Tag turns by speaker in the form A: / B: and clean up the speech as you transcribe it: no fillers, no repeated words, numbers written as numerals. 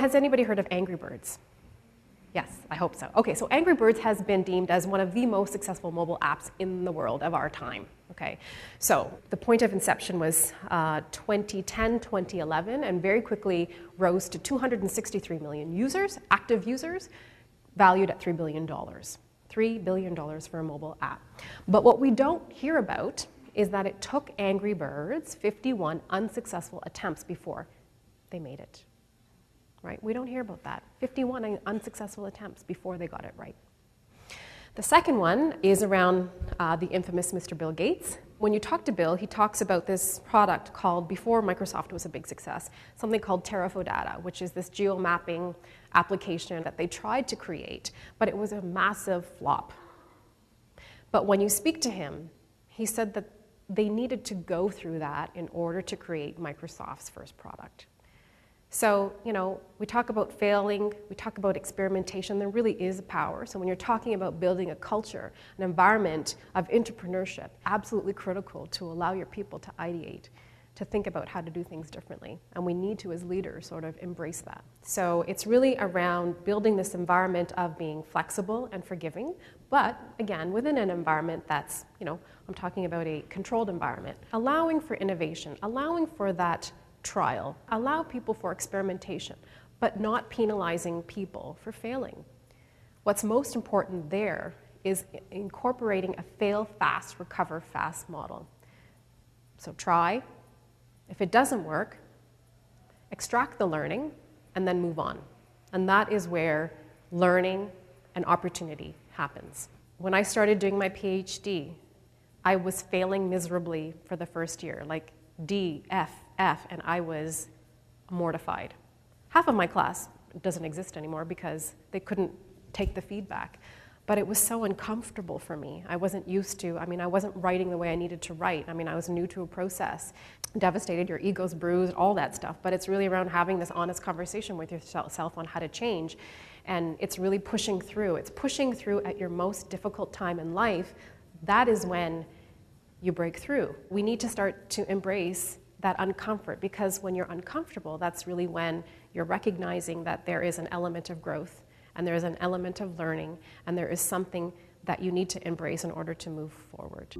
A: has anybody heard of Angry Birds? Yes, I hope so. Okay, so Angry Birds has been deemed as one of the most successful mobile apps in the world of our time. Okay, so the point of inception was 2010, 2011, and very quickly rose to 263 million users, active users, valued at $3 billion. $3 billion for a mobile app. But what we don't hear about is that it took Angry Birds 51 unsuccessful attempts before they made it. Right? We don't hear about that. 51 unsuccessful attempts before they got it right. The second one is around the infamous Mr. Bill Gates. When you talk to Bill, he talks about this product called, before Microsoft was a big success, something called Terrafodata, which is this geo-mapping application that they tried to create, but it was a massive flop. But when you speak to him, he said that they needed to go through that in order to create Microsoft's first product. So, you know, we talk about failing, we talk about experimentation, there really is a power. So when you're talking about building a culture, an environment of entrepreneurship, absolutely critical to allow your people to ideate, to think about how to do things differently. And we need to, as leaders, sort of embrace that. So it's really around building this environment of being flexible and forgiving, but again, within an environment that's, you know, I'm talking about a controlled environment, allowing for innovation, allowing for that trial, allow people for experimentation, but not penalizing people for failing. What's most important there is incorporating a fail fast, recover fast model. So try. If it doesn't work, extract the learning and then move on. And that is where learning and opportunity happens. When I started doing my PhD, I was failing miserably for the first year, like D, F, and I was mortified. Half of my class doesn't exist anymore because they couldn't take the feedback. But it was so uncomfortable for me. I wasn't used to, I wasn't writing the way I needed to write. I was new to a process. Devastated, your ego's bruised, all that stuff. But it's really around having this honest conversation with yourself on how to change. And it's really pushing through. It's pushing through at your most difficult time in life. That is when you break through. We need to start to embrace that uncomfort, because when you're uncomfortable, that's really when you're recognizing that there is an element of growth and there is an element of learning and there is something that you need to embrace in order to move forward.